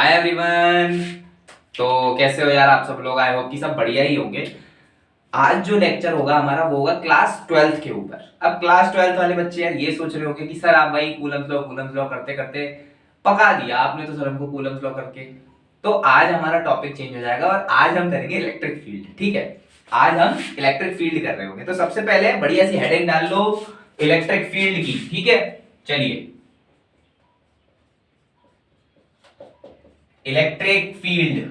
Hi everyone. तो कैसे हो यार आप सब लोग? आई होप कि सब बढ़िया ही होंगे। आज जो लेक्चर होगा हमारा वो होगा क्लास ट्वेल्थ के ऊपर। अब क्लास ट्वेल्थ वाले बच्चे यार ये सोच रहे होंगे कि सर आप भाई कूलम्स लॉ करते करते पका दिया आपने तो सर हमको कूलम्स लॉ करके। तो आज हमारा टॉपिक चेंज हो जाएगा और आज हम करेंगे इलेक्ट्रिक फील्ड। ठीक है, आज हम इलेक्ट्रिक फील्ड कर रहे होंगे। तो सबसे पहले बढ़िया सी हेडिंग डाल लो इलेक्ट्रिक फील्ड की। ठीक है, चलिए इलेक्ट्रिक फील्ड।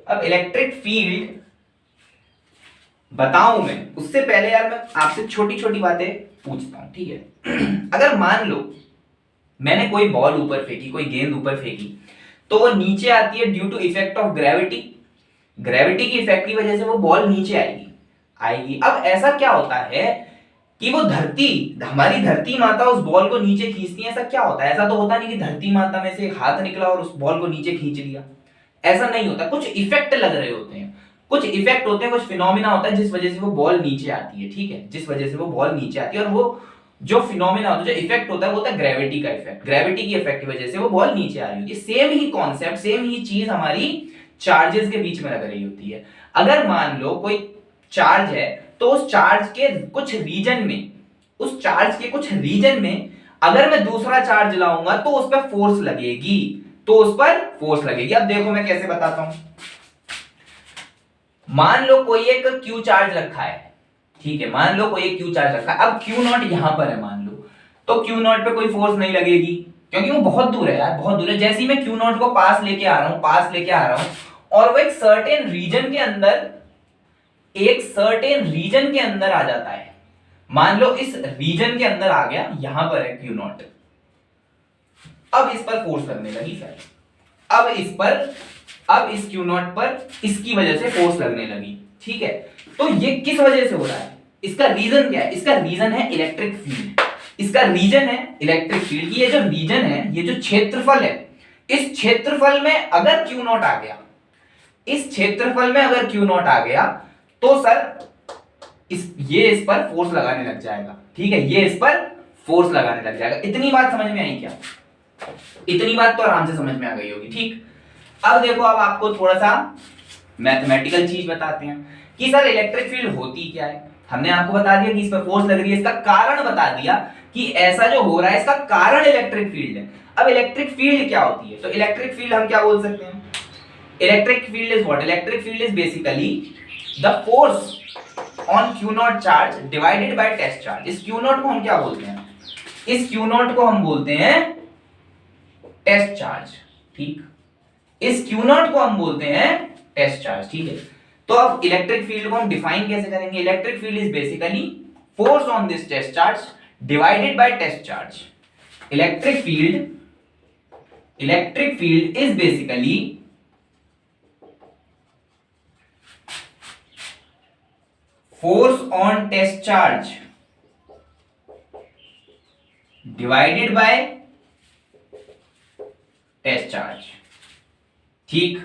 अब इलेक्ट्रिक फील्ड बताऊं मैं उससे पहले यार मैं आपसे छोटी छोटी बातें पूछता हूं। ठीक है अगर मान लो मैंने कोई बॉल ऊपर फेंकी, कोई गेंद ऊपर फेंकी, तो वो नीचे आती है due to effect of gravity. Gravity की इफेक्ट की वजह से वो बॉल नीचे आएगी आएगी अब ऐसा क्या होता है कि वो धरती, हमारी धरती माता उस बॉल को नीचे खींचती है। ऐसा क्या होता है? ऐसा तो होता नहीं कि धरती माता में से एक हाथ निकला और उस बॉल को नीचे खींच लिया। ऐसा नहीं होता, कुछ इफेक्ट लग रहे होते हैं, कुछ इफेक्ट होते हैं, कुछ फिनोमिना होता है जिस वजह से वो बॉल नीचे आती है। ठीक है, जिस वजह से वो बॉल नीचे आती है और वो जो फिनोमिना होता है, जो इफेक्ट होता है वो होता है ग्रेविटी का इफेक्ट। ग्रेविटी की इफेक्ट की वजह से वो बॉल नीचे आ रही होती है। सेम ही कॉन्सेप्ट, सेम ही चीज हमारी चार्जेस के बीच में लग रही होती है। अगर मान लो कोई चार्ज है तो उस चार्ज के कुछ रीजन में, उस चार्ज के कुछ रीजन में अगर मैं दूसरा चार्ज लाऊंगा तो उस पर फोर्स लगेगी, तो उस पर फोर्स लगेगी। अब देखो मैं कैसे बताता हूं। मान लो कोई एक क्यू चार्ज रखा है। ठीक है, मान लो कोई एक क्यू चार्ज रखा है। अब क्यू नॉट यहां पर है मान लो, तो क्यू नॉट पे कोई फोर्स नहीं लगेगी क्योंकि वो बहुत दूर है यार, बहुत दूर है। जैसे ही मैं क्यू नॉट को पास लेके आ रहा हूं, पास लेके आ रहा हूं और वो एक सर्टेन रीजन के अंदर, एक सर्टेन रीजन के अंदर आ जाता है। मान लो इस रीजन के अंदर आ गया, यहां पर है क्यू नॉट। अब इस पर फोर्स लगने लगी सर, अब इस पर, अब इस क्यू नॉट पर इसकी वजह से फोर्स लगने लगी। ठीक है, तो ये किस वजह से हो रहा है? इसका रीजन क्या है? इसका रीजन है इलेक्ट्रिक फील्ड। इसका रीजन है इलेक्ट्रिक फील्ड। ये जो रीजन है, ये जो क्षेत्रफल है, इस क्षेत्रफल में अगर क्यू नॉट आ गया, इस क्षेत्रफल में अगर क्यू नॉट आ गया तो सर ये इस पर फोर्स लगाने लग जाएगा। ठीक है, ये इस पर फोर्स लगाने लग जाएगा। इतनी बात समझ में आई क्या? इतनी बात तो आराम से समझ में आ गई होगी। ठीक, अब देखो, अब आपको थोड़ा सा मैथमेटिकल चीज बताते हैं कि सर इलेक्ट्रिक फील्ड होती क्या है। हमने आपको बता दिया कि इस पर फोर्स लग रही है, इसका कारण बता दिया कि ऐसा जो हो रहा है इसका कारण इलेक्ट्रिक फील्ड है। अब इलेक्ट्रिक फील्ड क्या होती है? तो इलेक्ट्रिक फील्ड हम क्या बोल सकते हैं? Electric field is what? Electric field is basically the force on q not charge divided by test charge. इस क्यू नॉट को हम क्या बोलते हैं? इस क्यू नॉट को हम बोलते हैं टेस्ट चार्ज। ठीक, इस क्यू नॉट को हम बोलते हैं टेस्ट चार्ज। ठीक है, तो अब इलेक्ट्रिक फील्ड को हम डिफाइन कैसे करेंगे? Electric field is basically force on this test charge divided by test charge. Electric field is basically force on test charge divided by test charge। ठीक,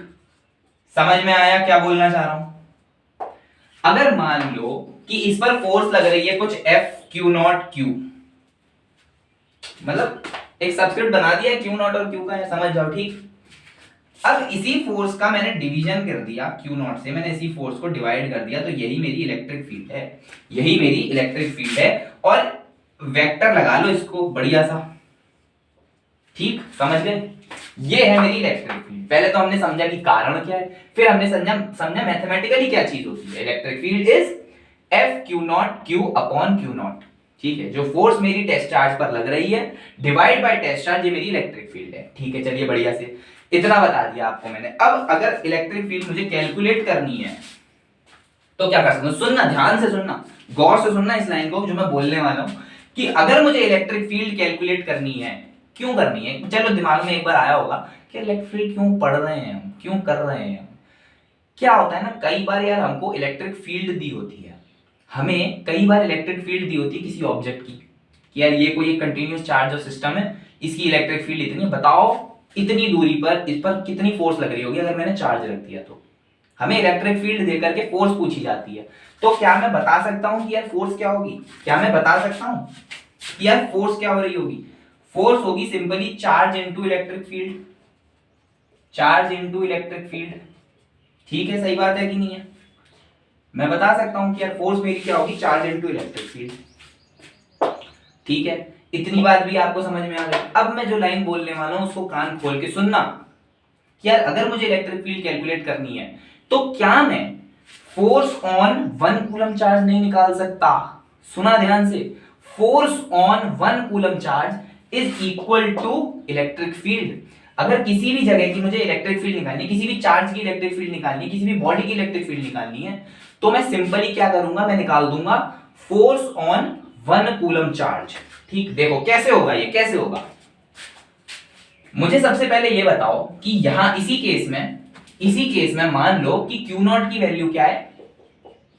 समझ में आया क्या बोलना चाह रहा हूं? अगर मान लो कि इस पर फोर्स लग रही है कुछ एफ क्यू नॉट क्यू, मतलब एक सबस्क्रिप्ट बना दिया है क्यू नॉट और क्यू का है, समझ जाओ। ठीक, अब इसी फोर्स का मैंने डिवीजन कर दिया, क्यू नॉट से मैंने इसी फोर्स को डिवाइड कर दिया, तो यही मेरी इलेक्ट्रिक फील्ड है, यही मेरी इलेक्ट्रिक फील्ड है। और वेक्टर लगा लो इसको बढ़िया सा। ठीक, समझ गए? ये है मेरी इलेक्ट्रिक फील्ड। पहले तो हमने समझा कि कारण क्या है, फिर हमने समझा मैथमेटिकली क्या चीज होती है। Electric field is F Q not Q upon Q not. ठीक है, जो फोर्स मेरी टेस्ट चार्ज पर लग रही है डिवाइड बाय टेस्ट चार्ज, ये मेरी इलेक्ट्रिक फील्ड है। ठीक है, चलिए बढ़िया से इतना बता दिया आपको मैंने। अब अगर इलेक्ट्रिक फील्ड मुझे कैलकुलेट करनी है तो क्या कर सकता हूं? सुनना, ध्यान से सुनना, गौर से सुनना इस लाइन को जो मैं बोलने वाला हूं कि अगर मुझे इलेक्ट्रिक फील्ड कैलकुलेट करनी है, क्यों करनी है? चलो दिमाग में एक बार आया होगा कि इलेक्ट्रिक फील्ड क्यों पढ़ रहे हैं हम, क्यों कर रहे हैं? क्या होता है ना, कई बार यार हमको इलेक्ट्रिक फील्ड दी होती है, हमें कई बार इलेक्ट्रिक फील्ड दी होती है किसी ऑब्जेक्ट की कि यार ये कोई एक कंटिन्यूअस चार्ज और सिस्टम है, इसकी इलेक्ट्रिक फील्ड इतनी, बताओ इतनी दूरी पर इस पर कितनी फोर्स लग रही होगी अगर मैंने चार्ज रख दिया। तो हमें इलेक्ट्रिक फील्ड देकर के फोर्स पूछी जाती है। तो क्या मैं बता सकता हूं कि यार फोर्स क्या होगी? क्या मैं बता सकता हूं कि यार फोर्स क्या हो रही होगी? फोर्स होगी simply charge into electric field, charge into electric field. ठीक है, सही बात है कि नहीं है? मैं बता सकता हूं कि यार फोर्स मेरी क्या होगी, चार्ज इनटू इलेक्ट्रिक फील्ड। ठीक है, इतनी बात भी आपको समझ में आ गई। अब मैं जो लाइन बोलने वाला हूं उसको कान खोल के सुनना कि यार अगर मुझे इलेक्ट्रिक फील्ड कैलकुलेट करनी है तो क्या मैं फोर्स ऑन 1 कूलम चार्ज नहीं निकाल सकता? सुना ध्यान से, force on 1 coulomb charge is equal to electric field. अगर किसी भी जगह की मुझे इलेक्ट्रिक फील्ड निकालनी है, किसी भी चार्ज की इलेक्ट्रिक फील्ड निकालनी है, किसी भी बॉडी की इलेक्ट्रिक फील्ड निकालनी है, तो मैं सिंपली क्या करूंगा, मैं निकाल दूंगा फोर्स ऑन 1 कूलम चार्ज। ठीक, देखो कैसे होगा, ये कैसे होगा। मुझे सबसे पहले ये बताओ कि यहां इसी केस में मान लो कि क्यू नॉट की वैल्यू क्या है,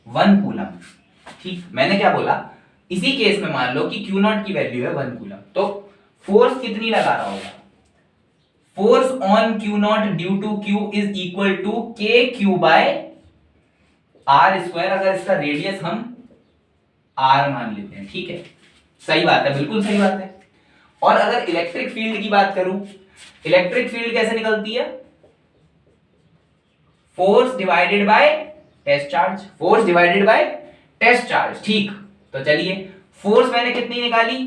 1 कूलम। ठीक, मैंने क्या बोला, इसी केस में मान लो कि क्यू नॉट की वैल्यू है 1 कूलम, तो फोर्स कितनी लगा रहा होगा, force on q not due to q is equal to k q by r square. अगर इसका रेडियस हम आर मान लेते हैं, ठीक है, सही बात है, बिल्कुल सही बात है। और अगर इलेक्ट्रिक फील्ड की बात करूं, इलेक्ट्रिक फील्ड कैसे निकलती है, force divided by test charge, force divided by test charge. ठीक, तो चलिए फोर्स मैंने कितनी निकाली,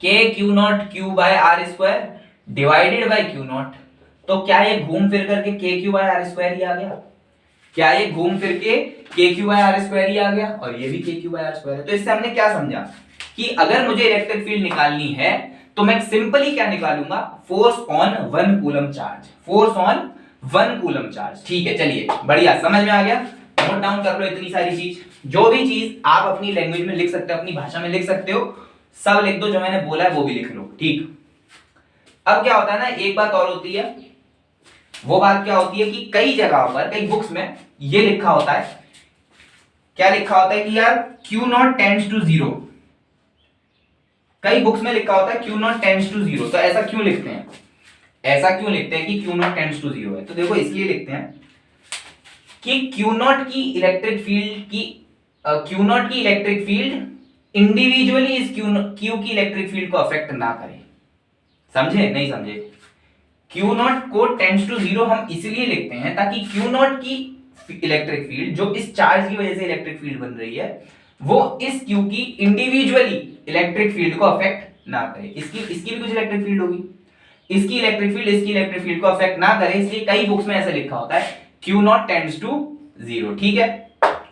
k q not q by r square divided by q not. तो क्या ये घूम फिर करके k q by r square ही आ गया? क्या ये घूम फिर के k q by r square ही आ गया? और ये भी के क्यू बाय आर स्क्वायर है। तो इससे हमने क्या समझा कि अगर मुझे इलेक्ट्रिक फील्ड निकालनी है तो मैं सिंपली क्या निकालूंगा, force on 1 coulomb charge, force on 1 coulomb charge. ठीक है, चलिए बढ़िया, समझ में आ गया। नोट डाउन कर लो इतनी सारी चीज, जो भी चीज आप अपनी लैंग्वेज में लिख सकते हो, अपनी भाषा में लिख सकते हो, सब लिख दो, जो मैंने बोला है वो भी लिख लो। ठीक, अब क्या होता है ना, एक बात और होती है, वो बात क्या होती है कि कई जगहों पर, कई बुक्स में ये लिखा होता है, क्या लिखा होता है कि यार Q नॉट टेंड्स टू 0। कई बुक्स में लिखा होता है Q नॉट टेंड्स टू 0। तो ऐसा क्यों लिखते हैं, ऐसा क्यों लिखते हैं कि Q नॉट टेंड्स टू 0 है? तो देखो इसलिए लिखते हैं कि Q नॉट की इलेक्ट्रिक फील्ड की Q नॉट की इलेक्ट्रिक फील्ड इंडिविजुअली इस Q की इलेक्ट्रिक फील्ड को अफेक्ट ना करे। समझे नहीं समझे? Q नॉट को टेंड्स टू 0 हम इसलिए लिखते हैं ताकि Q नॉट की इलेक्ट्रिक फील्ड, जो इस चार्ज की वजह से इलेक्ट्रिक फील्ड बन रही है, वो इस Q की इंडिविजुअली इलेक्ट्रिक फील्ड को अफेक्ट ना करे। इसकी भी कुछ इलेक्ट्रिक फील्ड होगी, इसकी इलेक्ट्रिक फील्ड इसकी इलेक्ट्रिक फील्ड को अफेक्ट ना करे, इसलिए कई बुक्स में ऐसा लिखा होता है Q नॉट टेंड्स टू 0। ठीक है,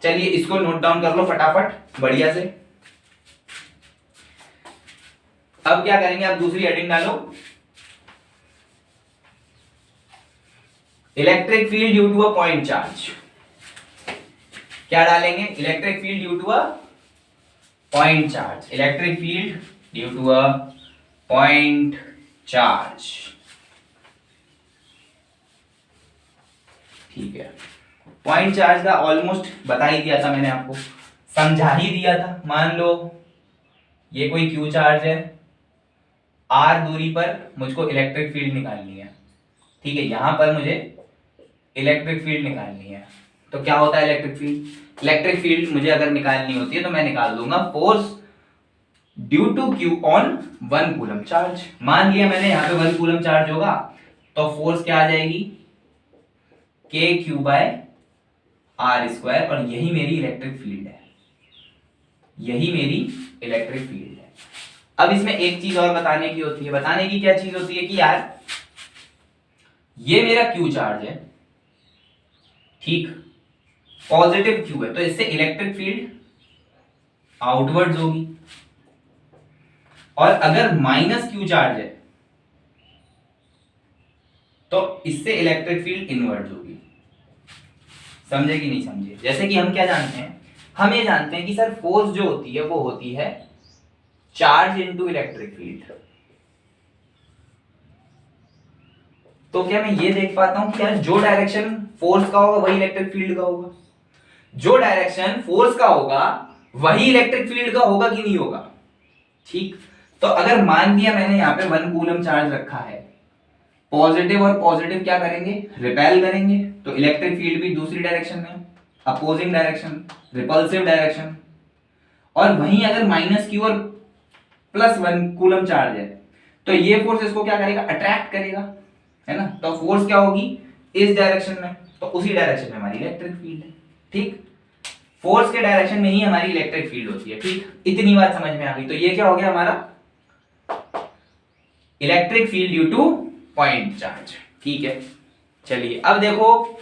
चलिए इसको नोट डाउन कर लो फटाफट बढ़िया से। अब क्या करेंगे, अब दूसरी हेडिंग डालो, electric field due to a point charge. क्या डालेंगे, electric field due to a point charge, electric field due to a point charge. ठीक है, पॉइंट चार्ज का ऑलमोस्ट बता ही दिया था मैंने आपको, समझा ही दिया था। मान लो ये कोई क्यू चार्ज है, आर दूरी पर मुझको इलेक्ट्रिक फील्ड निकालनी है। ठीक है, यहां पर मुझे इलेक्ट्रिक फील्ड निकालनी है, तो क्या होता है इलेक्ट्रिक फील्ड, इलेक्ट्रिक फील्ड मुझे अगर निकालनी होती है तो मैं निकाल दूंगा force due to q on 1 coulomb charge. मान लिया मैंने यहां पे 1 कूलम चार्ज होगा, तो फोर्स क्या आ जाएगी, के क्यू बाय आर स्क्वायर, और यही मेरी इलेक्ट्रिक फील्ड है, यही मेरी इलेक्ट्रिक फील्ड है। अब इसमें एक चीज और बताने की होती है, बताने की क्या चीज होती है कि यार ये मेरा क्यू चार्ज है, ठीक, पॉजिटिव क्यू है, तो इससे इलेक्ट्रिक फील्ड आउटवर्ड्स होगी, और अगर माइनस क्यू चार्ज है तो इससे इलेक्ट्रिक फील्ड इनवर्ड्स होगी। समझे कि नहीं समझे? जैसे कि हम क्या जानते हैं, हम ये जानते हैं कि सर फोर्स जो होती है वो होती है चार्ज इनटू इलेक्ट्रिक फील्ड। तो क्या मैं ये देख पाता हूं कि यार जो डायरेक्शन फोर्स का होगा वही इलेक्ट्रिक फील्ड का होगा, जो डायरेक्शन फोर्स का होगा वही इलेक्ट्रिक फील्ड का होगा कि नहीं होगा? ठीक, तो अगर मान लिया मैंने यहां पे 1 कूलम चार्ज रखा है, पॉजिटिव और पॉजिटिव क्या करेंगे, रिपेल करेंगे, तो इलेक्ट्रिक फील्ड भी दूसरी डायरेक्शन में, अपोजिंग डायरेक्शन, रिपल्सिव डायरेक्शन। और वहीं अगर माइनस क्यू और +1 कूलम चार्ज है तो ये फोर्स इसको क्या करेगा, अट्रैक्ट करेगा, है ना। तो फोर्स क्या होगी, इस डायरेक्शन में, तो उसी डायरेक्शन में हमारी इलेक्ट्रिक फील्ड है, ठीक। फोर्स के डायरेक्शन में ही हमारी इलेक्ट्रिक फील्ड होती है, ठीक। इतनी बात समझ में आ गई। तो ये क्या हो गया हमारा electric field due two point charge, ठीक है। चलिए अब देखो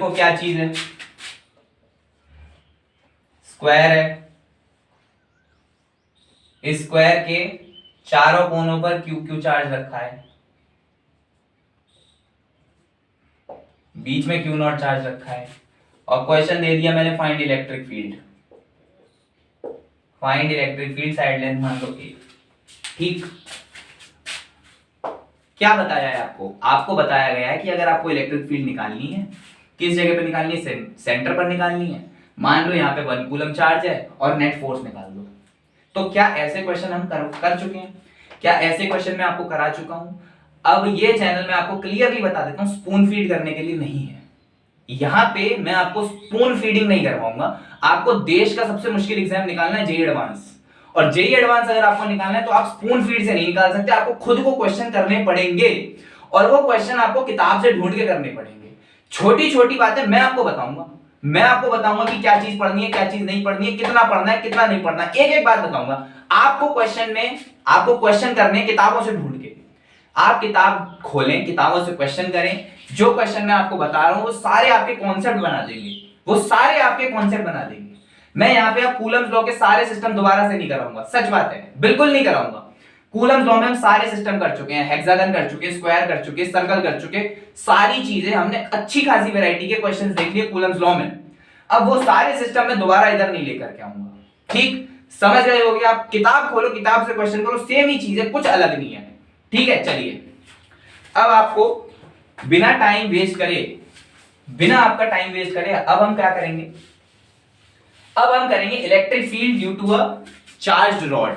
क्या चीज है, स्क्वायर है, इस स्क्वायर के चारों कोनों पर क्यू क्यू चार्ज रखा है, बीच में क्यू नॉट चार्ज रखा है, और क्वेश्चन दे दिया मैंने find electric field, find electric field side length मान लो ए, ठीक। क्या बताया है आपको, आपको बताया गया है कि अगर आपको इलेक्ट्रिक फील्ड निकालनी है, किस जगह पर निकालनी है, सेंटर पर निकालनी है। मान लो यहाँ पे 1 कूलम चार्ज है और नेट फोर्स निकाल दो। तो क्या ऐसे क्वेश्चन हम कर चुके हैं, क्या ऐसे क्वेश्चन मैं आपको करा चुका हूं। अब ये चैनल में आपको क्लियरली बता देता हूं, स्पून फीड करने के लिए नहीं है। यहां पे मैं आपको स्पून फीडिंग नहीं करवाऊंगा। आपको देश का सबसे मुश्किल एग्जाम निकालना है जेई एडवांस, और जेई एडवांस अगर आपको निकालना है तो आप स्पून फीड से नहीं निकाल सकते, आपको खुद को क्वेश्चन करने पड़ेंगे, और वो क्वेश्चन आपको किताब से ढूंढ के करने पड़ेंगे। छोटी छोटी बातें मैं आपको बताऊंगा कि क्या चीज पढ़नी है, क्या चीज नहीं पढ़नी है, कितना पढ़ना है, कितना नहीं पढ़ना है, एक एक बात बताऊंगा आपको। क्वेश्चन करने किताबों से ढूंढ के, आप किताब खोलें, किताबों से क्वेश्चन करें। जो क्वेश्चन मैं आपको बता रहा हूं वो सारे आपके कॉन्सेप्ट बना देंगे, मैं यहाँ पे आप कूलम्स लॉ के सारे सिस्टम दोबारा से नहीं कराऊंगा, सच बात है, बिल्कुल नहीं कराऊंगा। कूलम्स लॉ में हम सारे सिस्टम कर चुके हैं, हेक्सागन कर चुके, स्क्वायर कर चुके, सर्कल कर चुके, सारी चीजें हमने अच्छी खासी वैरायटी के क्वेश्चंस देख लिए कूलम्स लॉ में। अब वो सारे सिस्टम में दोबारा इधर नहीं लेकर के आऊंगा, ठीक। समझ गए होगे आप, किताब खोलो, किताब से क्वेश्चन करो, सेम ही चीज है, कुछ अलग नहीं है, ठीक है। चलिए अब आपको बिना आपका टाइम वेस्ट करे अब हम क्या करेंगे, अब हम करेंगे electric field due to a charged rod,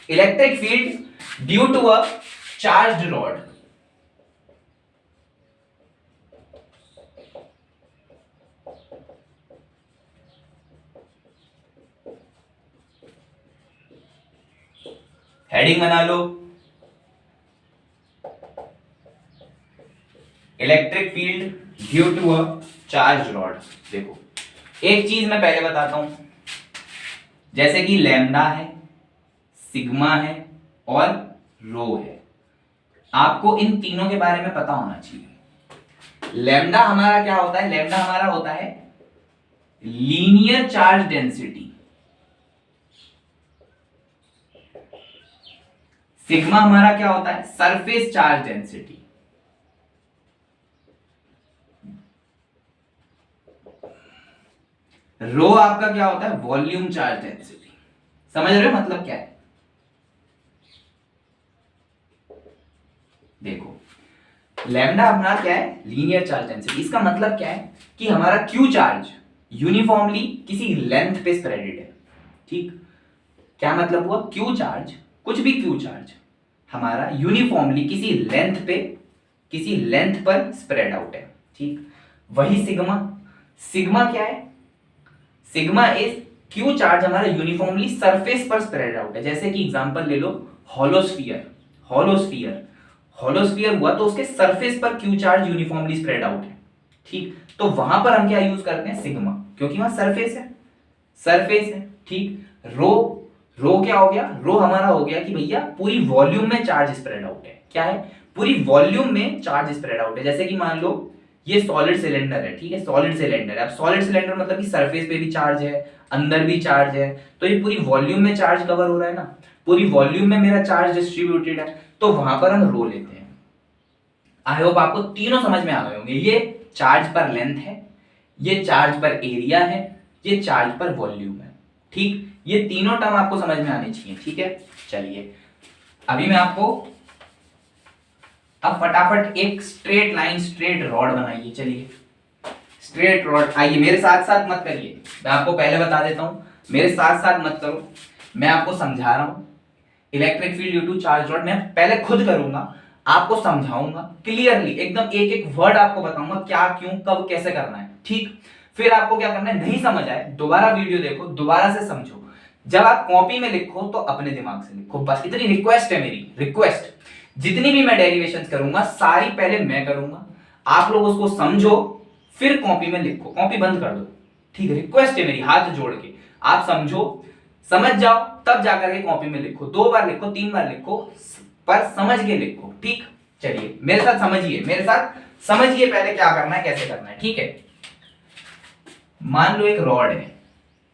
electric field due to a charged rod. Heading बना लो, electric field due to a charge rod. देखो एक चीज मैं पहले बताता हूं, जैसे कि लैम्डा है, सिग्मा है और रो है, आपको इन तीनों के बारे में पता होना चाहिए। लैम्डा हमारा क्या होता है, लैम्डा हमारा होता है लीनियर चार्ज डेंसिटी, सिग्मा हमारा क्या होता है, सरफेस चार्ज डेंसिटी, रो आपका क्या होता है, वॉल्यूम चार्ज डेंसिटी। समझ रहे हो मतलब क्या है, देखो लैम्डा हमारा क्या है, लीनियर चार्ज डेंसिटी। इसका मतलब क्या है कि हमारा क्यू चार्ज यूनिफॉर्मली किसी लेंथ पे स्प्रेडेड है, ठीक। क्या मतलब हुआ, क्यू चार्ज, कुछ भी क्यू चार्ज हमारा यूनिफॉर्मली किसी लेंथ पर स्प्रेड आउट है, ठीक। वही सिग्मा, सिग्मा क्या है, सिग्मा इज क्यू चार्ज हमारा यूनिफॉर्मली सरफेस पर स्प्रेड आउट है। जैसे कि एग्जांपल ले लो होलोस्फीयर, होलोस्फीयर हुआ तो उसके सरफेस पर Q charge uniformly spread out है, ठीक। तो वहां पर हम क्या यूज करते हैं, सिग्मा, क्योंकि वहां सरफेस है, ठीक। रो क्या हो गया, रो हमारा हो गया कि भैया पूरी वॉल्यूम में चार्ज स्प्रेड आउट है। क्या है, पूरी वॉल्यूम में चार्ज स्प्रेड आउट है। जैसे कि मान लो ये सॉलिड सिलेंडर है, ठीक है, सॉलिड सिलेंडर है। अब सॉलिड सिलेंडर मतलब कि सरफेस पे भी चार्ज है, अंदर भी चार्ज है, तो ये पूरी वॉल्यूम में चार्ज कवर हो रहा है ना, पूरी वॉल्यूम में मेरा चार्ज डिस्ट्रीब्यूटेड है, तो वहां पर हम रो लेते हैं। आई होप आपको तीनों समझ में आ गए होंगे, ये चार्ज पर लेंथ है, ये चार्ज पर एरिया है, ये चार्ज पर वॉल्यूम है, ठीक। ये तीनों टर्म आपको समझ में आनी चाहिए, ठीक है। चलिए अभी मैं आपको, अब फटाफट एक स्ट्रेट लाइन, स्ट्रेट रॉड बनाइए। चलिए स्ट्रेट रॉड, आइए मेरे साथ साथ मत करिए, मैं आपको पहले बता देता हूं, मेरे साथ साथ मत करो, मैं आपको समझा रहा हूं। Electric field due to charge rod मैं पहले खुद करूंगा, आपको समझाऊंगा क्लियरली, एकदम एक एक वर्ड आपको बताऊंगा क्या क्यों कब कैसे करना है, ठीक। फिर आपको क्या करना है, नहीं समझ आए दोबारा वीडियो देखो, दोबारा से समझो। जब आप कॉपी में लिखो तो अपने दिमाग से लिखो, बस इतनी रिक्वेस्ट है मेरी, रिक्वेस्ट। जितनी भी मैं डेरिवेशंस करूंगा सारी पहले मैं करूंगा, आप लोग उसको समझो, फिर कॉपी में लिखो, कॉपी बंद कर दो, ठीक है। रिक्वेस्ट है मेरी हाथ जोड़ के, आप समझो, समझ जाओ, तब जाकर के कॉपी में लिखो। 2 बार लिखो, 3 बार लिखो, पर समझ के लिखो, ठीक। चलिए मेरे साथ समझिए, मेरे साथ समझिए पहले क्या करना है कैसे करना है, ठीक है। मान लो एक रॉड है,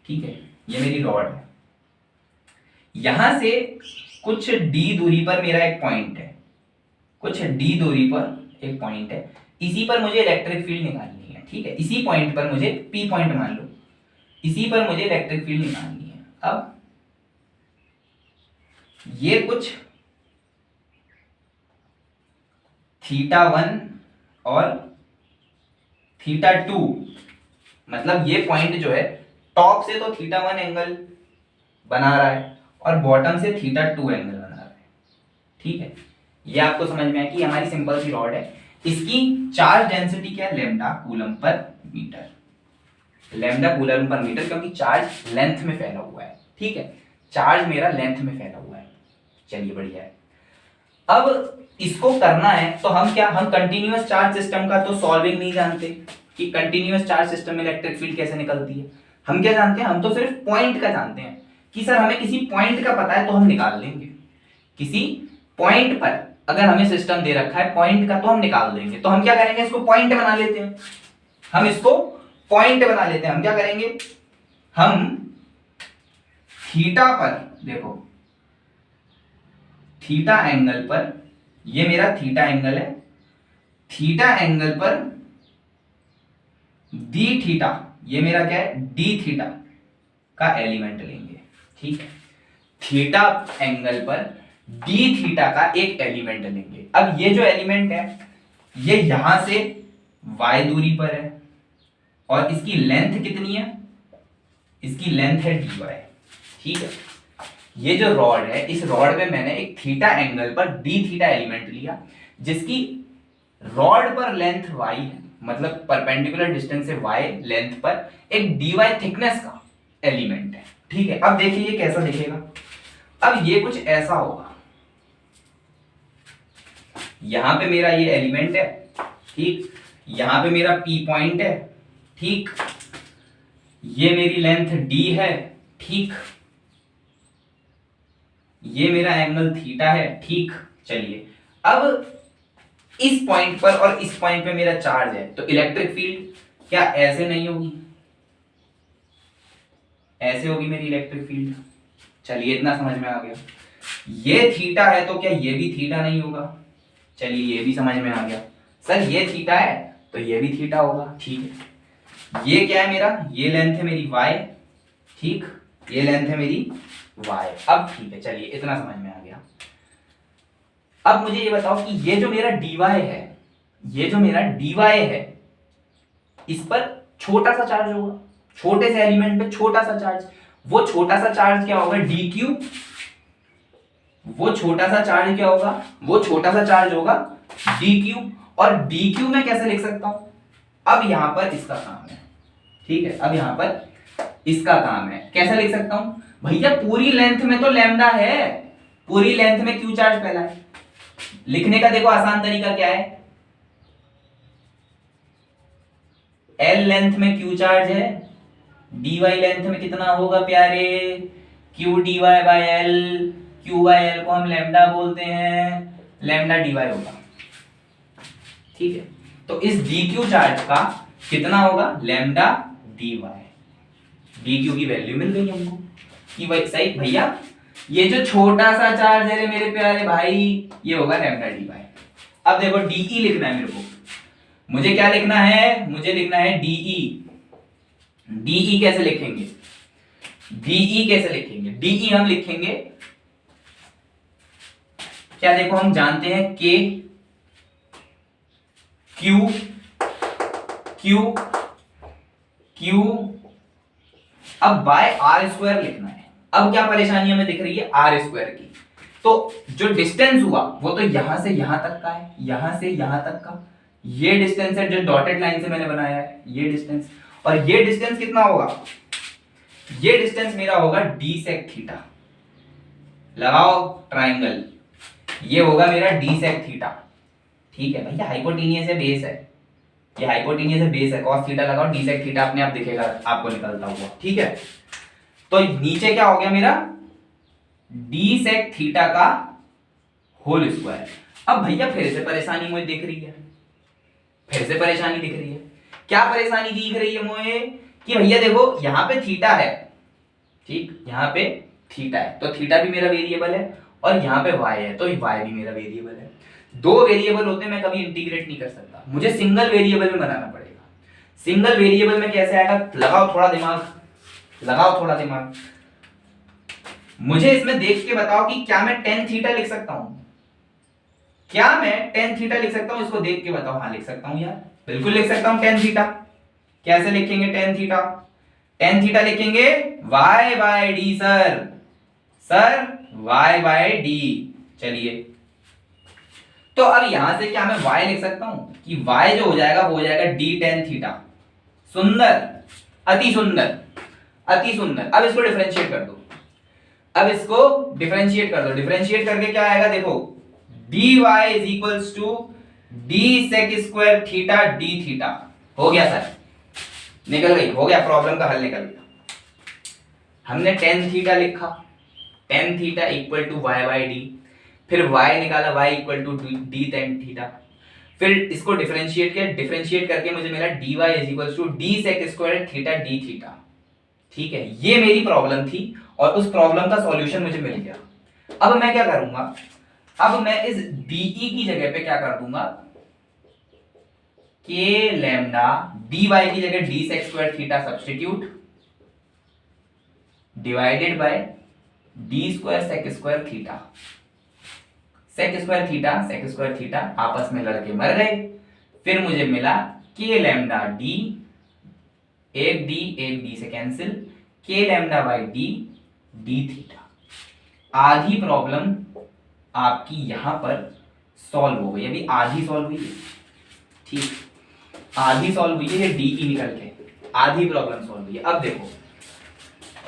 ठीक है, ये मेरी रॉड है, यहां से कुछ d दूरी पर मेरा एक पॉइंट है, कुछ d दूरी पर एक पॉइंट है, इसी पर मुझे इलेक्ट्रिक फील्ड निकालनी है, ठीक है। इसी पॉइंट पर मुझे P पॉइंट मान लो, इसी पर मुझे इलेक्ट्रिक फील्ड निकालनी है। अब ये कुछ θ1 और θ2, मतलब ये पॉइंट जो है टॉप से तो θ1 एंगल बना रहा है और बॉटम से θ2 एंगल बना रहा है, ठीक है। ये आपको समझ में आया कि हमारी सिंपल सी रॉड है, इसकी चार्ज डेंसिटी क्या है, लैम्डा कूलम पर मीटर, लैम्डा कूलम पर मीटर, क्योंकि चार्ज लेंथ में फैला हुआ है, ठीक है। चार्ज मेरा लेंथ में फैला हुआ है, चलिए बढ़िया है। अब इसको करना है तो हम क्या, हम कंटिन्यूअस चार्ज सिस्टम का तो सॉल्विंग नहीं जानते कि कंटिन्यूअस चार्ज सिस्टम में इलेक्ट्रिक फील्ड कैसे निकलती है। हम क्या जानते हैं, हम तो सिर्फ पॉइंट का जानते हैं कि सर हमें किसी पॉइंट का पता है तो हम निकाल लेंगे, किसी पॉइंट पर अगर हमें सिस्टम दे रखा है पॉइंट का तो हम निकाल देंगे। तो हम क्या करेंगे, इसको पॉइंट बना लेते हैं, हम इसको पॉइंट बना लेते हैं। हम क्या करेंगे, हम थीटा पर, देखो थीटा एंगल पर, ये मेरा थीटा एंगल है, थीटा एंगल पर डी थीटा, ये मेरा क्या है, डी थीटा का एलिमेंट लेंगे, ठीक है। थीटा एंगल पर डी थीटा का एक एलिमेंट लेंगे। अब ये जो एलिमेंट है ये यहां से y दूरी पर है और इसकी लेंथ कितनी है, इसकी लेंथ है dy, ठीक है। ये जो रॉड है, इस रॉड में मैंने एक थीटा एंगल पर डी थीटा एलिमेंट लिया, जिसकी रॉड पर लेंथ y है, मतलब परपेंडिकुलर डिस्टेंस से y लेंथ पर एक dy थिकनेस का एलिमेंट है, ठीक है। अब देखिए ये कैसा दिखेगा, अब ये कुछ ऐसा होगा, यहां पे मेरा ये एलिमेंट है, ठीक, यहां पे मेरा P पॉइंट है, ठीक, ये मेरी लेंथ d है, ठीक, ये मेरा एंगल थीटा है, ठीक। चलिए अब इस पॉइंट पर और इस पॉइंट पे मेरा चार्ज है, तो इलेक्ट्रिक फील्ड क्या ऐसे नहीं होगी, ऐसे होगी मेरी इलेक्ट्रिक फील्ड। चलिए इतना समझ में आ गया। ये थीटा है तो क्या ये भी थीटा नहीं होगा, चलिए ये भी समझ में आ गया। सर ये थीटा है तो ये भी थीटा होगा, ठीक है। ये क्या है मेरा, ये लेंथ है मेरी y, ठीक, ये लेंथ है मेरी y। अब ठीक है, चलिए इतना समझ में आ गया। अब मुझे ये बताओ कि ये जो मेरा dy है, ये जो मेरा dy है, इस पर छोटा सा चार्ज होगा, छोटे से एलिमेंट पे छोटा सा चार्ज, वो छोटा सा चार्ज क्या होगा, dq, वो छोटा सा चार्ज क्या होगा, वो छोटा सा चार्ज होगा dq। और dq में कैसे लिख सकता हूं, अब यहां पर इसका काम है, ठीक है, अब यहां पर इसका काम है, कैसे लिख सकता हूं भैया, पूरी लेंथ में तो लैम्डा है, पूरी लेंथ में q चार्ज फैला है। लिखने का देखो आसान तरीका क्या है, l लेंथ में q चार्ज है, dy लेंथ में कितना होगा प्यारे, q dy by l, q by l को हम लैम्डा बोलते हैं, लैम्डा dy होगा, ठीक है। तो इस dq चार्ज का कितना होगा, लैम्डा dy, dq की वैल्यू मिल गई हमको कि भाई सही भैया, ये जो छोटा सा चार्ज है मेरे प्यारे भाई, ये होगा लैम्डा dy। अब देखो de लिखना है मेरे को, मुझे क्या लिखना है, मुझे लिखना है de। de कैसे लिखेंगे, de कैसे लिखेंगे, de हम लिखेंगे क्या, देखो हम जानते हैं k q q q, अब बाय r स्क्वायर लिखना है। अब क्या परेशानी हमें दिख रही है, r स्क्वायर की, तो जो डिस्टेंस हुआ वो तो यहां से यहां तक का है, यहां से यहां तक का ये डिस्टेंस है जो डॉटेड लाइन से मैंने बनाया है, ये डिस्टेंस। और ये डिस्टेंस कितना होगा, ये डिस्टेंस मेरा होगा डी सेक थीटा। लगाओ ट्राइंगल, ये होगा मेरा डी सेक थीटा। ठीक है भैया, हाइपोटेनियस है, बेस है, ये हाइपोटेनियस है, बेस है, cos थीटा लगाओ, डी सेक थीटा अपने आप दिखेगा आपको निकलता हुआ। ठीक है, तो नीचे क्या हो गया मेरा, डी सेक थीटा का होल स्क्वायर। अब भैया फिर से परेशानी मुझे दिख रही है, फिर से परेशानी दिख रही है। क्या परेशानी दिख रही है मुझे कि भैया देखो यहां पे थीटा है, ठीक, यहां पे थीटा है, तो थीटा भी मेरा वेरिएबल है, और यहां पे y है, तो y भी मेरा वेरिएबल है। दो वेरिएबल होते हैं, मैं कभी इंटीग्रेट नहीं कर सकता, मुझे सिंगल वेरिएबल में बनाना पड़ेगा। सिंगल वेरिएबल में कैसे आएगा, लगाओ थोड़ा दिमाग, लगाओ थोड़ा दिमाग। मुझे इसमें देख के बताओ कि क्या मैं टेन थीटा लिख सकता हूं, क्या मैं टेन थीटा लिख सकता हूं, इसको देख के बताओ। हाँ लिख सकता हूं यार, बिल्कुल लिख सकता हूं टेन थीटा। कैसे लिखेंगे टेन थीटा, टेन थीटा लिखेंगे y by d sir, sir y by d. चलिए, तो अब यहां से क्या मैं y लिख सकता हूं कि y जो हो जाएगा वो हो जाएगा d टेन थीटा। सुंदर, अति सुंदर, अति सुंदर। अब इसको डिफरेंशिएट कर दो, अब इसको डिफरेंशिएट कर दो, डिफरेंशिएट करके क्या आएगा देखो, dy is equals to d sec square theta d theta. हो गया सर, निकल गई, हो गया, प्रॉब्लम का हल निकल गया। हमने टेन थीटा लिखा, tan theta equal to y by d, फिर y निकाला, y equal to d tan theta, फिर इसको डिफरेंशिएट किया, डिफरेंशिएट करके मुझे मिला dy is equal to d sec square theta d theta. ठीक है, ये मेरी प्रॉब्लम थी और उस प्रॉब्लम का सॉल्यूशन मुझे मिल गया। अब मैं क्या करूंगा, अब मैं इस de की जगह पे क्या कर दूंगा, के लैम्डा dy की जगह d sec square theta substitute divided by d square sec square theta. Sec square theta, sec square theta आपस में लड़के मर गए, फिर मुझे मिला के लैम्डा डी, एक डी से cancel, k lambda by d d theta. आधी प्रॉब्लम आपकी यहां पर सॉल्व हो गई, अभी आधी सॉल्व हुई है, ठीक, आधी सॉल्व हुई है, ये डी ई निकल के आधी प्रॉब्लम सॉल्व हुई है। अब देखो,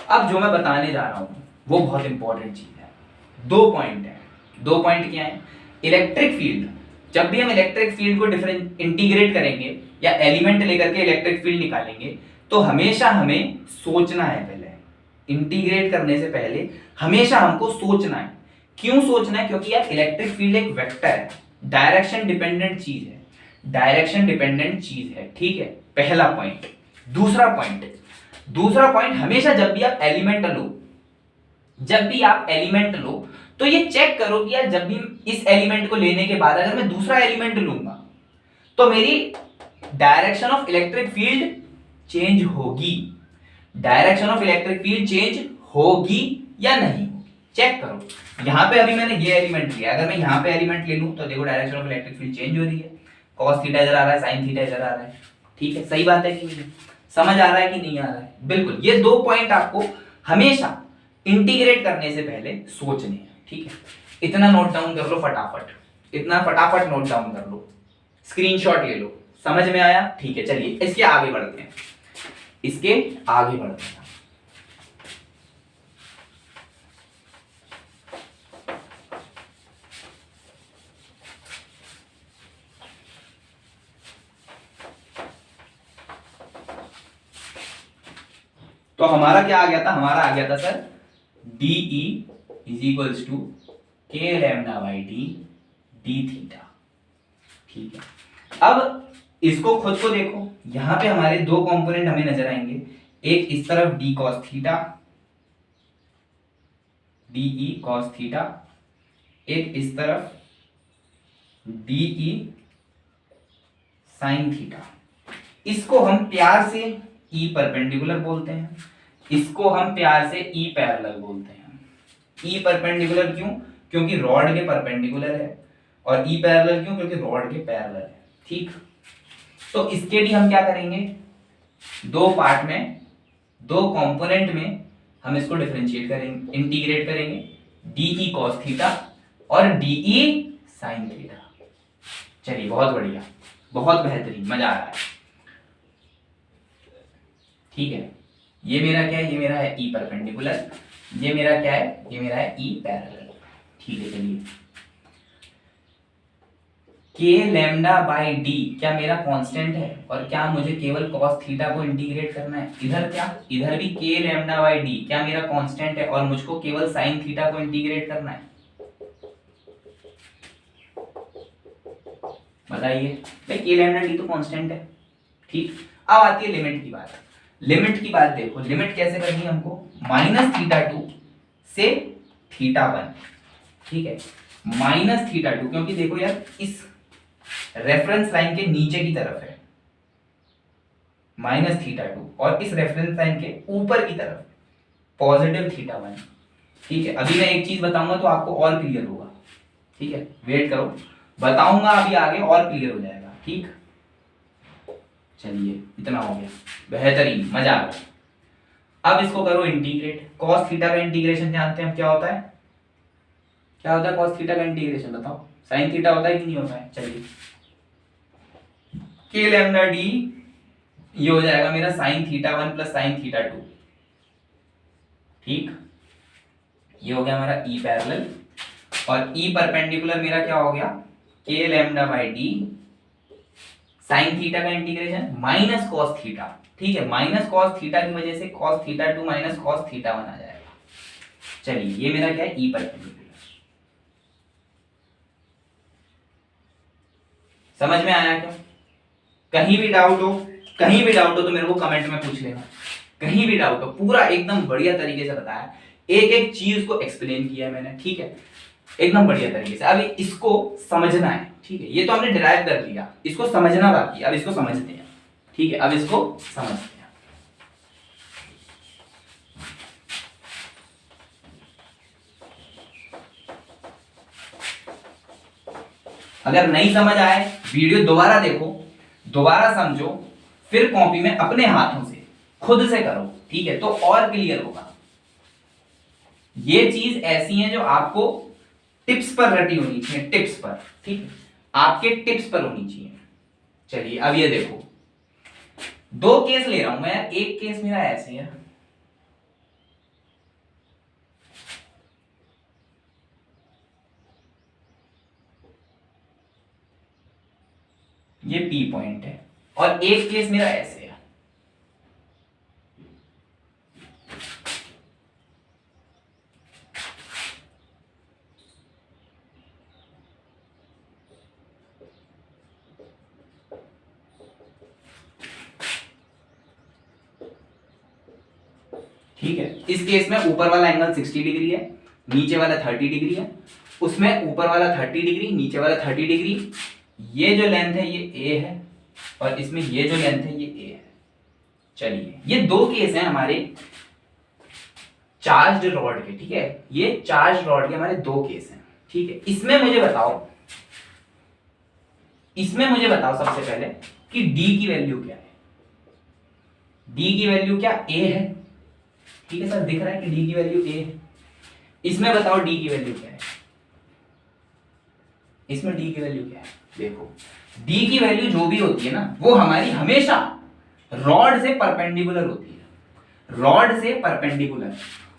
अब जो मैं बताने जा रहा हूं वो बहुत इंपॉर्टेंट चीज है। दो पॉइंट है, दो पॉइंट क्या है, इलेक्ट्रिक फील्ड, जब भी हम इलेक्ट्रिक फील्ड को डिफरेंट इंटीग्रेट करेंगे या एलिमेंट लेकर के इलेक्ट्रिक फील्ड निकालेंगे तो हमेशा हमें सोचना है, पहले इंटीग्रेट करने से पहले हमेशा हमको सोचना है। क्यों सोचना है, क्योंकि यार इलेक्ट्रिक फील्ड एक वेक्टर है, डायरेक्शन डिपेंडेंट चीज है, डायरेक्शन डिपेंडेंट चीज है, ठीक है, पहला पॉइंट। दूसरा पॉइंट, दूसरा पॉइंट, हमेशा जब भी आप एलिमेंट लो, जब भी आप एलिमेंट लो तो ये चेक करो कि यार जब भी इस एलिमेंट को लेने के बाद अगर मैं दूसरा एलिमेंट लूंगा तो मेरी direction of electric field change होगी, direction of electric field change होगी या नहीं होगी, चेक करो। यहां पे अभी मैंने ये एलिमेंट लिया, अगर मैं यहां पे एलिमेंट ले लूं तो देखो direction of electric field change हो रही है, cos थीटा इधर आ रहा है, sin थीटा इधर आ रहा है, ठीक है, सही बात है कि नहीं, समझ आ रहा है कि नहीं आ रहा है, बिल्कुल। ये दो पॉइंट आपको हमेशा इंटीग्रेट करने से पहले सोचने हैं, ठीक है। इतना नोट डाउन कर लो फटाफट, इतना फटाफट नोट डाउन कर लो, स्क्रीनशॉट ले लो, समझ में आया, ठीक है। चलिए इसके आगे बढ़ते हैं, इसके आगे बढ़ते हैं। तो हमारा क्या आ गया था, हमारा आ गया था sir dE is equals to k lambda by d d theta, ठीक है। अब इसको खुद को देखो, यहां पे हमारे दो कंपोनेंट हमें नजर आएंगे, एक इस तरफ d cos theta, d cos theta, एक इस तरफ डीई साइन थीटा। इसको हम प्यार से ई परपेंडिकुलर बोलते हैं, इसको हम प्यार से ई पैरेलल बोलते हैं। ई परपेंडिकुलर क्यों, क्योंकि रॉड के परपेंडिकुलर है, और ई पैरेलल क्यों, क्योंकि रॉड के पैरेलल है, ठीक। तो इसके लिए हम क्या करेंगे, दो पार्ट में, दो कंपोनेंट में हम इसको डिफरेंशिएट करेंगे, इंटीग्रेट करेंगे, DE cos थीटा और DE sin थीटा। चलिए बहुत बढ़िया, बहुत बेहतरीन, मजा आ रहा है। ठीक है, ये मेरा क्या है, ये मेरा है E परपेंडिकुलर, ये मेरा क्या है, ये मेरा है E पैरेलल। ठीक है, चलिए के लैम्डा बाई डी क्या मेरा कांस्टेंट है, और क्या मुझे केवल cos थीटा को इंटीग्रेट करना है। इधर क्या, इधर भी के लैम्डा बाई डी क्या मेरा कांस्टेंट है और मुझको केवल sin थीटा को इंटीग्रेट करना है। बताइए भाई, के लैम्डा डी तो कांस्टेंट है। ठीक, अब आती है लिमिट की बात। लिमिट की बात देखो, लिमिट कैसे करनी है हमको, -θ2 से θ1। ठीक है, -θ2, क्योंकि देखो यार इस रेफरेंस लाइन के नीचे की तरफ है -θ2 और इस रेफरेंस लाइन के ऊपर की तरफ पॉजिटिव θ1। ठीक है, अभी मैं एक चीज बताऊंगा तो आपको और क्लियर होगा। ठीक है, वेट करो, बताऊंगा अभी आगे और क्लियर हो जाएगा। ठीक, चलिए इतना हो गया, बेहतरीन, मजा आ गया। अब इसको करो इंटीग्रेट। cos थीटा का इंटीग्रेशन जानते हैं हम क्या होता है, क्या होता है cos थीटा का इंटीग्रेशन, बताओ। sin थीटा होता है कि नहीं होता है। चलिए के लैम्डा डी, ये हो जाएगा मेरा sin θ1 प्लस sin θ2। ठीक, ये हो गया हमारा E पैरेलल, और E परपेंडिकुलर मेरा क्या हो गया, के lambda by D sin theta का इंटीग्रेशन माइनस cos थीटा। ठीक है, माइनस cos थीटा की वजह से cos θ2 माइनस cos θ1 आ जाएगा। चलिए ये मेरा क्या है, E परपेंडिकुलर। समझ में आया क्या? कहीं भी डाउट हो, कहीं भी डाउट हो तो मेरे को कमेंट में पूछ लेना। कहीं भी डाउट हो, पूरा एकदम बढ़िया तरीके से बताया, एक एक चीज को एक्सप्लेन किया है मैंने। ठीक है, एकदम बढ़िया तरीके से। अभी इसको समझना है। ठीक है, ये तो हमने डिराइव कर लिया, इसको समझना बाकी है। अब इसको समझते हैं। ठीक है, अब इसको समझते हैं। अगर नहीं समझ आए, वीडियो दोबारा देखो, दोबारा समझो, फिर कॉपी में अपने हाथों से खुद से करो। ठीक है, तो और क्लियर होगा। ये चीज ऐसी है जो आपको टिप्स पर रटी होनी चाहिए, टिप्स पर। ठीक है, आपके टिप्स पर होनी चाहिए। चलिए अब ये देखो, दो केस ले रहा हूं मैं। एक केस मेरा ऐसे है, ये P पॉइंट है, और एक केस मेरा ऐसे है। ठीक है, इस केस में ऊपर वाला एंगल 60 डिग्री है, नीचे वाला 30 डिग्री है। उसमें ऊपर वाला 30 डिग्री, नीचे वाला 30 डिग्री। ये जो लेंथ है ये A है, और इसमें ये जो लेंथ है ये A है। चलिए ये दो केस हैं हमारे चार्ज्ड रॉड के। ठीक है, ये चार्ज रॉड के हमारे दो केस हैं। ठीक है, इसमें मुझे बताओ, इसमें मुझे बताओ सबसे पहले कि D की वैल्यू क्या है। D की वैल्यू क्या A है। ठीक है सर, दिख रहा है कि D की वैल्यू A है। इसमें बताओ D की वैल्यू क्या है, इसमें D की वैल्यू क्या है। देखो D की वैल्यू जो भी होती है ना, वो हमारी हमेशा रॉड से परपेंडिकुलर होती है, रॉड से परपेंडिकुलर।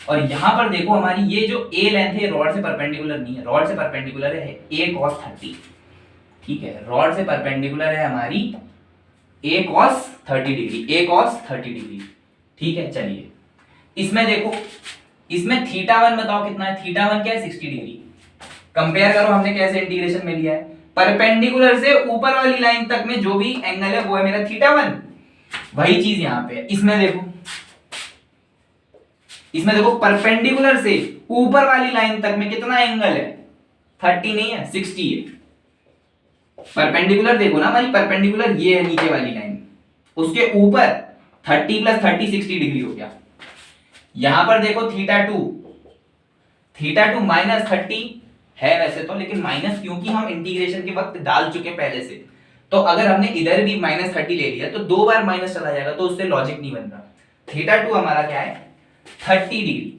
और यहां पर देखो हमारी ये जो A लेंथ है रॉड से परपेंडिकुलर नहीं है, रॉड से परपेंडिकुलर है A cos 30। ठीक है, रॉड से परपेंडिकुलर है हमारी A cos 30 degree, A cos 30 degree. ठीक है, चलिए इसमें देखो, इसमें θ1 बताओ कितना है। θ1 क्या है, 60 डिग्री। कंपेयर करो हमने कैसे इंटीग्रेशन में लिया है, परपेंडिकुलर से ऊपर वाली लाइन तक में जो भी एंगल है वो है मेरा θ1। वही चीज यहां पे है। इसमें देखो, इसमें देखो परपेंडिकुलर से ऊपर वाली लाइन तक में कितना एंगल है, 30 नहीं है, 60 है। परपेंडिकुलर देखो ना हमारी, परपेंडिकुलर ये है नीचे वाली लाइन, उसके ऊपर 30 प्लस 30 60 डिग्री हो गया। यहां पर देखो θ2 माइनस 30 है वैसे तो, लेकिन माइनस क्योंकि हम इंटीग्रेशन के वक्त डाल चुके पहले से, तो अगर हमने इधर भी माइनस 30 ले लिया तो दो बार माइनस चला जाएगा, तो उससे लॉजिक नहीं बन रहा। θ2 हमारा क्या है, 30 डिग्री।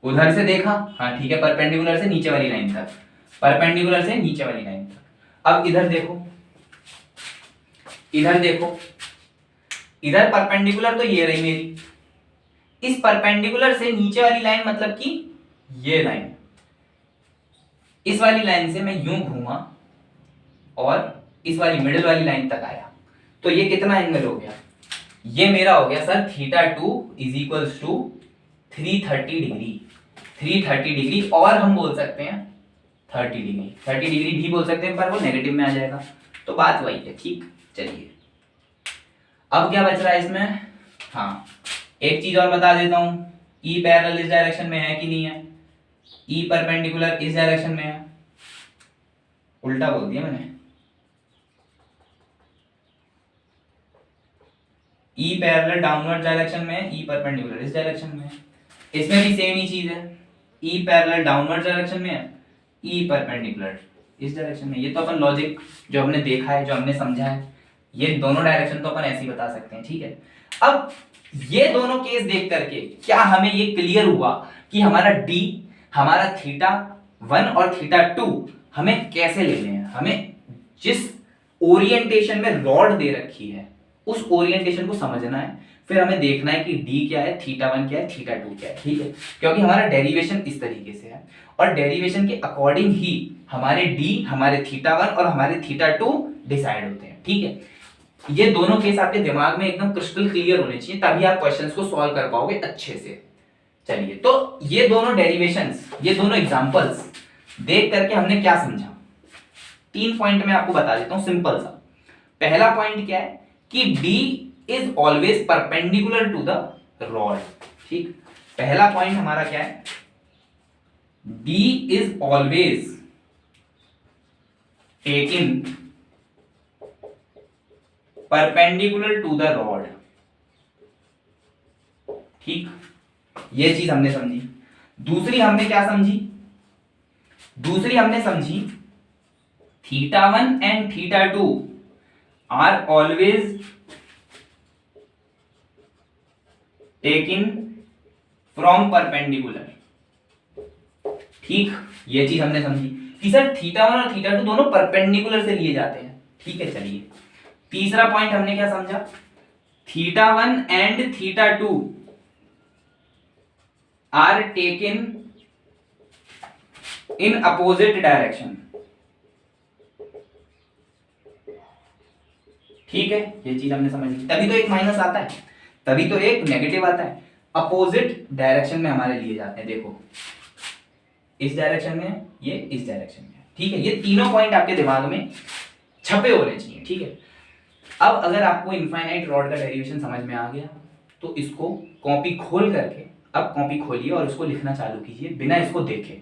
उधर से देखा, हाँ ठीक है, परपेंडिकुलर से नीचे वाली लाइन तक, परपेंडिकुलर से नीचे वाली लाइन तक। अब इधर देखो, इधर देखो, इधर परपेंडिकुलर तो ये रही मेरी, इस परपेंडिकुलर से नीचे वाली लाइन मतलब कि ये लाइन, इस वाली लाइन से मैं यूं घूमा और इस वाली मिडिल वाली लाइन तक आया, तो ये कितना एंगल हो गया, ये मेरा हो गया sir θ2 is equals to 330 degree, 330 degree, और हम बोल सकते हैं 30 डिग्री, 30 डिग्री भी बोल सकते हैं, पर वो नेगेटिव में आ जाएगा, तो बात वही है। ठीक, चलिए अब क्या बच रहा है इसमें, हाँ एक चीज और बता देता हूं, ई पैरेलल इस डायरेक्शन में है कि नहीं है, ई परपेंडिकुलर इस डायरेक्शन में है, उल्टा बोल दिया मैंने, ई पैरेलल डाउनवर्ड डायरेक्शन में है, ई परपेंडिकुलर इस डायरेक्शन में है, इसमें भी सेम ही चीज है, ई पैरेलल डाउनवर्ड डायरेक्शन में है, ई परपेंडिकुलर इस डायरेक्शन में। ये तो अपन लॉजिक जो हमने देखा है, जो हमने समझा है, ये दोनों डायरेक्शन तो अपन ऐसे ही बता सकते हैं। ठीक है, अब ये दोनों केस देख करके क्या हमें ये क्लियर हुआ कि हमारा डी, हमारा θ1 और θ2 हमें कैसे लेने हैं, हमें जिस ओरिएंटेशन में रॉड दे रखी है उस ओरिएंटेशन को समझना है, फिर हमें देखना है कि डी क्या है, θ1 क्या है, θ2 क्या है। ठीक है, क्योंकि हमारा डेरिवेशन इस तरीके से है और डेरिवेशन के अकॉर्डिंग ही हमारे डी, हमारे θ1 और हमारे θ2 डिसाइड होते हैं। ठीक है, ये दोनों केस आपके दिमाग में एकदम क्रिस्टल क्लियर होने चाहिए, तभी आप क्वेश्चंस को सॉल्व कर पाओगे अच्छे से। चलिए, तो ये दोनों डेरिवेशंस, ये दोनों एग्जांपल्स देख करके हमने क्या समझा, 3 पॉइंट में आपको बता देता हूं सिंपल सा। पहला पॉइंट क्या है कि D is always perpendicular to the rod. ठीक, पहला पॉइंट हमारा क्या है, D is always taking perpendicular to the rod. ठीक, ये चीज हमने समझी। दूसरी हमने क्या समझी, दूसरी हमने समझी θ1 and θ2 are always taking from perpendicular. ठीक, ये चीज हमने समझी कि सर θ1 और θ2 दोनों परपेंडिकुलर से लिए जाते हैं। ठीक है, चलिए तीसरा पॉइंट हमने क्या समझा, θ1 and θ2 are taken in opposite direction. ठीक है, ये चीज हमने समझ ली, तभी तो एक माइनस आता है, तभी तो एक नेगेटिव आता है, अपोजिट डायरेक्शन में हमारे लिए जाते हैं। देखो इस डायरेक्शन में, ये इस डायरेक्शन में। ठीक है, ये तीनों पॉइंट आपके दिमाग में छपे होने चाहिए। ठीक है, अब अगर आपको इनफाइनाइट रॉड का डेरिवेशन समझ में आ गया तो इसको कॉपी खोल करके, अब कॉपी खोलिए और इसको लिखना चालू कीजिए बिना इसको देखे।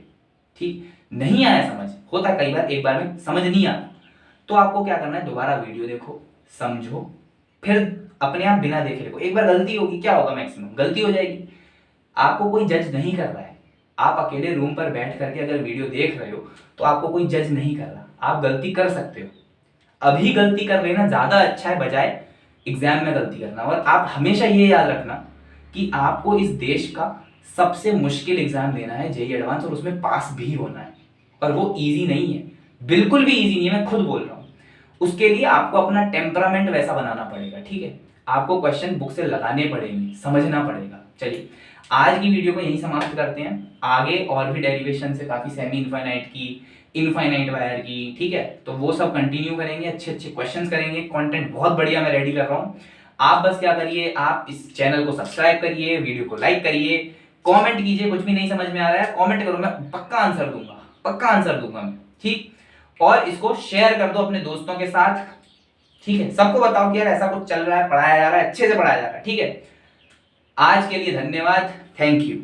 ठीक, नहीं आया समझ, होता कई बार एक बार में समझ नहीं आता, तो आपको क्या करना है, दोबारा वीडियो देखो, समझो, फिर अपने आप बिना देखे लिखो। एक बार गलती होगी, क्या होगा, मैक्सिमम गलती हो जाएगी, आपको कोई जज नहीं कर रहा है, आप अकेले रूम पर बैठ करके अगर वीडियो देख रहे हो तो आपको कोई जज नहीं कर रहा, आप गलती कर सकते हो, अभी गलती कर लेना ज्यादा अच्छा है बजाय एग्जाम में गलती करना। और आप हमेशा ये याद रखना कि आपको इस देश का सबसे मुश्किल एग्जाम देना है, जेईई एडवांस, और उसमें पास भी होना है, और वो इजी नहीं है, बिल्कुल भी इजी नहीं है, मैं खुद बोल रहा हूँ। उसके लिए आपको अपना टेम्परामेंट वैसा बनाना पड़ेगा। ठीक है, आपको क्वेश्चन बुक से लगाने पड़ेंगे, समझना पड़ेगा। चलिए आज की वीडियो को यहीं समाप्त करते हैं, आगे और भी डेरिवेशन से काफी सेमी इनफाइनाइट की, इनफाइनाइट वायर की, ठीक है, तो वो सब कंटिन्यू करेंगे, अच्छे अच्छे क्वेश्चंस करेंगे, कंटेंट बहुत बढ़िया मैं रेडी कर रहा हूँ। आप बस क्या करिए, आप इस चैनल को सब्सक्राइब करिए, वीडियो को लाइक करिए, कमेंट कीजिए, कुछ भी नहीं समझ में आ रहा है कमेंट करो, मैं पक्का आंसर दूंगा, पक्का आंसर दूंगा मैं। ठीक, और इसको शेयर कर दो अपने दोस्तों के साथ। ठीक है, सबको बताओ कि यार ऐसा कुछ चल रहा है, पढ़ाया जा रहा है, अच्छे से पढ़ाया जा रहा है। ठीक है, आज के लिए धन्यवाद, थैंक यू।